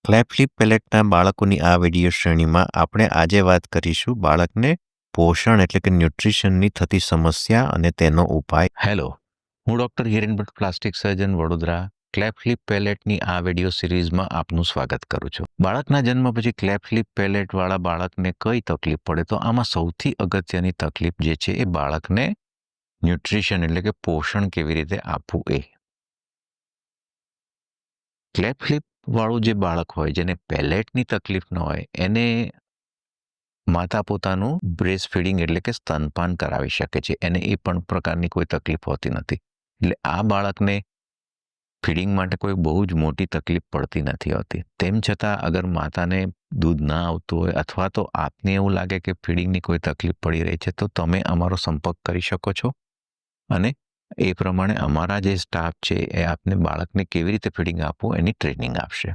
Clap leap પેલેટના બાળકોની આ video શ્રેણીમાં આપણે આજે વાત કરીશું બાળકને પોષણ એટલે કે ન્યુટ્રિશનની થતી સમસ્યા અને તેનો ઉપાય. હેલો, હું doctor Hiren Bhatt, plastic surgeon, Vadodara. Cleft lip પેલેટની આ વિડીયો સિરીઝમાં આપનું સ્વાગત કરું છું. બાળકના જન્મ પછી ક્લેપ લિપ પેલેટવાળા બાળકને કઈ તકલીફ પડે તો આમાં સૌથી અગત્યની તકલીફ જે છે એ બાળકને ન્યુટ્રિશન એટલે કે પોષણ કેવી રીતે આપવું એ. ક્લેપ લિપ વાળું જે બાળક હોય જેને પેલેટની તકલીફ ન હોય એને માતા પોતાનું બ્રેસ્ટ ફીડિંગ એટલે કે સ્તનપાન કરાવી શકે છે. એને એ પણ પ્રકારની કોઈ તકલીફ હોતી નથી. એટલે આ બાળકને ફીડિંગ માટે કોઈ બહુ જ મોટી તકલીફ પડતી નથી હોતી. તેમ છતાં અગર માતાને દૂધ ના આવતું હોય અથવા તો આપને એવું લાગે કે ફીડિંગની કોઈ તકલીફ પડી રહી છે તો તમે અમારો સંપર્ક કરી શકો છો અને એ પ્રમાણે અમારા જે સ્ટાફ છે એ આપને બાળકને કેવી રીતે ફીડિંગ આપવું એની ટ્રેનિંગ આપશે.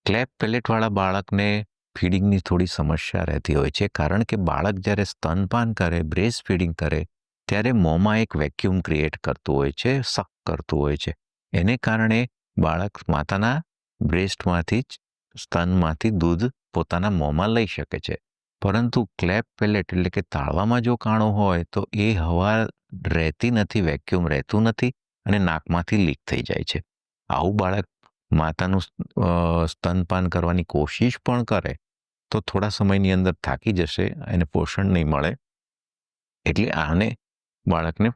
ક્લેપ પેલેટવાળા બાળકને ફીડિંગની થોડી સમસ્યા રહેતી હોય છે કારણ કે બાળક જ્યારે સ્તનપાન કરે, બ્રેસ્ટ ફીડિંગ કરે ત્યારે મોંમાં એક વેક્યુમ ક્રિએટ કરતું હોય છે, સક કરતું હોય છે. એને કારણે બાળક માતાના બ્રેસ્ટમાંથી જ સ્તનમાંથી દૂધ પોતાના મોંમાં લઈ શકે છે. પરંતુ ક્લેપ પેલેટ એટલે કે તાળવામાં જો કાણું હોય તો એ હવા રહેતી નથી, વેક્યુમ રહેતું નથી અને નાકમાંથી લીક થઈ જાય છે. આવું બાળક માતાનું સ્તનપાન કરવાની કોશિશ પણ કરે તો થોડા સમયની અંદર થાકી જશે, એને પોષણ નહીં મળે. એટલે આને બાળકને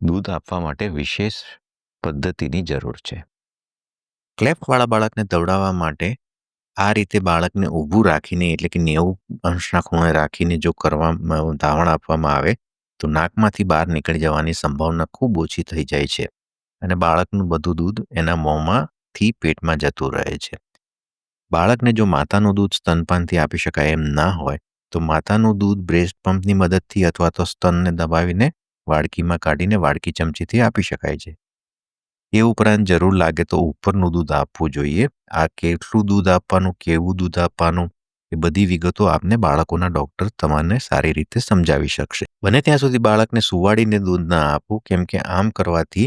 દૂધ આપવા માટે વિશેષ પદ્ધતિની જરૂર છે. ક્લેપવાળા બાળકને દવડાવવા માટે આ રીતે બાળકને ઊભું રાખીને એટલે કે 90 અંશના ખૂણે રાખીને જો ધાવણ આપવામાં આવે તો નાકમાંથી બહાર નીકળી જવાની સંભાવના ખૂબ ઓછી થઈ જાય છે અને બાળકનું બધું દૂધ એના મોંમાંથી પેટમાં જતું રહે છે. બાળકને જો માતાનું દૂધ સ્તનપાનથી આપી શકાય એમ ના હોય તો માતાનું દૂધ બ્રેસ્ટ પંપની મદદથી અથવા તો સ્તનને દબાવીને વાડકીમાં કાઢીને વાડકી ચમચીથી આપી શકાય છે. એ ઉપરાંત જરૂર લાગે તો ઉપરનું દૂધ આપવું જોઈએ. આ કેટલું દૂધ આપવાનું, કેવું દૂધ આપવાનું એ બધી વિગતો આપને બાળકોના ડૉક્ટર તમને સારી રીતે સમજાવી શકશે. બને ત્યાં સુધી બાળકને સુવાડીને દૂધ ના આપવું, કેમ કે આમ કરવાથી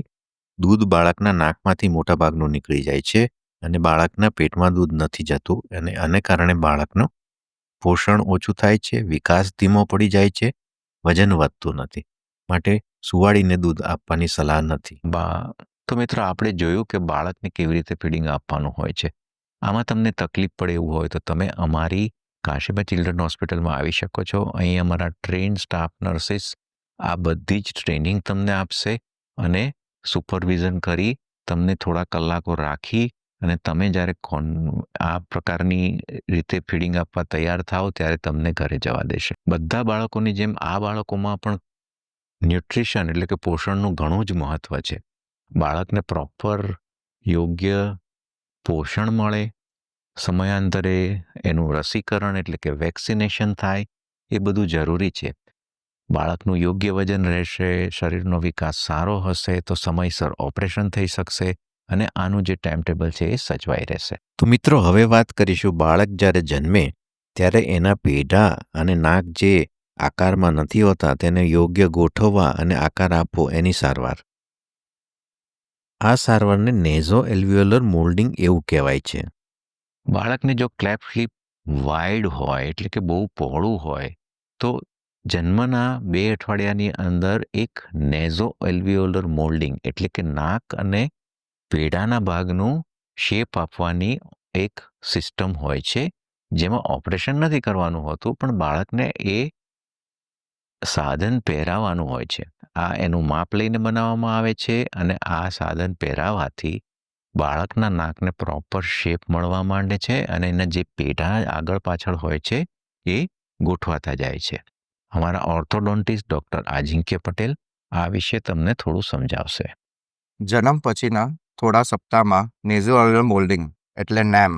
દૂધ બાળકના નાકમાંથી મોટા ભાગનું નીકળી જાય છે અને બાળકના પેટમાં દૂધ નથી જતું અને આને કારણે બાળકનું પોષણ ઓછું થાય છે, વિકાસ ધીમો પડી જાય છે, વજન વધતું નથી. માટે સુવાડીને દૂધ આપવાની સલાહ નથી. તો મિત્રો, આપણે જોયું કે બાળકને કેવી રીતે ફીડિંગ આપવાનું હોય છે. આમાં તમને તકલીફ પડે એવું હોય તો તમે અમારી કાશીબા ચિલ્ડ્રન હોસ્પિટલમાં આવી શકો છો. અહીં અમારા ટ્રેન્ડ સ્ટાફ નર્સિસ આ બધી જ ટ્રેનિંગ તમને આપશે અને સુપરવિઝન કરી તમને થોડા કલાકો રાખી અને તમે જ્યારે આ પ્રકારની રીતે ફીડિંગ આપવા તૈયાર થાઓ ત્યારે તમને ઘરે જવા દેશે. બધા બાળકોની જેમ આ બાળકોમાં પણ ન્યુટ્રિશન એટલે કે પોષણનું ઘણું જ મહત્વ છે. બાળકને પ્રોપર યોગ્ય પોષણ મળે, સમયાંતરે એનું રસીકરણ એટલે કે વેક્સિનેશન થાય, એ બધું જરૂરી છે. બાળકનું યોગ્ય વજન રહેશે, શરીરનો વિકાસ સારો હશે તો સમયસર ઓપરેશન થઈ શકશે અને આનું જે ટાઈમ ટેબલ છે એ સચવાઈ રહેશે. તો મિત્રો, હવે વાત કરીશું બાળક જ્યારે જન્મે ત્યારે એના પેઢા અને નાક જે આકારમાં નથી હોતા તેને યોગ્ય ગોઠવવા અને આકાર આપવો એની સારવાર. આ સારવારને નેઝો એલ્વિયોલર મોલ્ડિંગ એવું કહેવાય છે. બાળકને જો ક્લેપ લિપ વાઇડ હોય એટલે કે બહુ પહોળું હોય તો જન્મના 2 અઠવાડિયાની અંદર એક નેઝો એલ્વિયોલર મોલ્ડિંગ એટલે કે નાક અને પેડાના ભાગનું શેપ આપવાની એક સિસ્ટમ હોય છે, જેમાં ઓપરેશન નથી કરવાનું હોતું પણ બાળકને એ સાધન પહેરાવવાનું હોય છે. આ એનું માપ લઈને બનાવવામાં આવે છે અને આ સાધન પહેરાવાથી બાળકના નાકને પ્રોપર શેપ મળવા માંડે છે અને એના જે પેઢા આગળ પાછળ હોય છે એ ગોઠવાતા જાય છે. અમારા ઓર્થોડોન્ટિસ્ટ ડૉક્ટર અજિંક્ય પટેલ આ વિશે તમને થોડું સમજાવશે. જન્મ પછીના થોડા સપ્તાહમાં નેઝોએલ્વિયોલર મોલ્ડિંગ એટલે NAM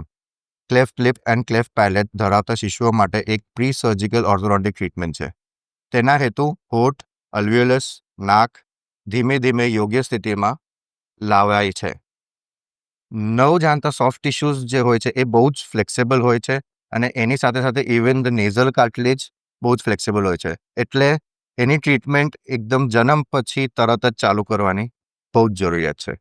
cleft lip and cleft palate ધરાવતા શિશુઓ માટે એક પ્રી સર્જિકલ ઓર્થોડોન્ટિક ટ્રીટમેન્ટ છે. તેના હેતુ હોઠ, અલ્વિયોલસ, નાક ધીમે ધીમે યોગ્ય સ્થિતિમાં લાવાય છે. નવજાનતા સોફ્ટ ટિશ્યુઝ જે હોય છે એ બહુ જ ફ્લેક્સિબલ હોય છે અને એની સાથે સાથે ઇવન ધ નેઝલ કાર્ટિલેજ બહુ જ ફ્લેક્સિબલ હોય છે. એટલે એની ટ્રીટમેન્ટ એકદમ જન્મ પછી તરત જ ચાલુ કરવાની બહુ જ જરૂરિયાત છે.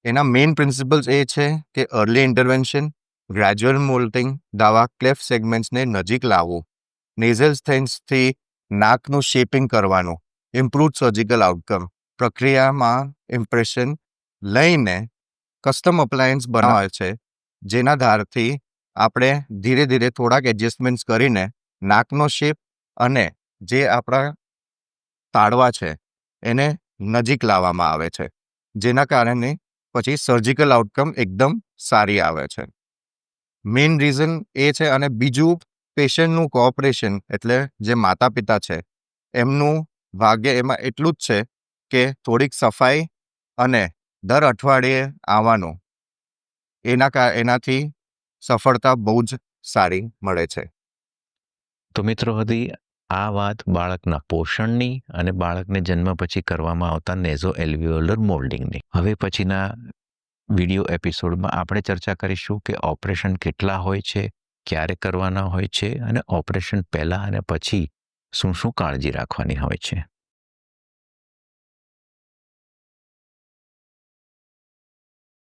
એના મેઇન પ્રિન્સિપલ્સ એ છે કે અર્લી ઇન્ટરવેન્શન, ગ્રેજ્યુઅલ મોલ્ટિંગ દવા ક્લેફ્ટ સેગમેન્ટ્સને નજીક લાવવું, નેઝલ સ્ટેન્સથી નાકનું શેપિંગ કરવાનું, ઇમ્પ્રૂવ સર્જિકલ આઉટકમ, પ્રક્રિયામાં ઇમ્પ્રેશન લઈને કસ્ટમ અપ્લાયન્સ બનાવે છે, જેના ધારથી આપણે ધીરે ધીરે થોડાક એડજસ્ટમેન્ટ્સ કરીને નાકનો શેપ અને જે આપણા તાળવા છે એને નજીક લાવવામાં આવે છે, જેના કારણે પછી સર્જિકલ આઉટકમ એકદમ સારી આવે છે. મેઇન રીઝન એ છે. અને બીજું પેશન્ટનું કોઓપરેશન, એટલે જે માતા પિતા છે એમનું ભાગ્ય એમાં એટલું જ છે કે થોડીક સફાઈ અને દર અઠવાડિયે આવવાનું, એનાથી સફળતા બહુ જ સારી મળે છે. તો મિત્રો હતી આ વાત બાળકના પોષણની અને બાળકને જન્મ પછી કરવામાં આવતા નેઝો એલ્વિયોલર મોલ્ડિંગની. હવે પછીના વિડીયો એપિસોડમાં આપણે ચર્ચા કરીશું કે ઓપરેશન કેટલા હોય છે, ક્યારે કરવાના હોય છે અને ઓપરેશન પહેલાં અને પછી શું શું કાળજી રાખવાની હોય છે.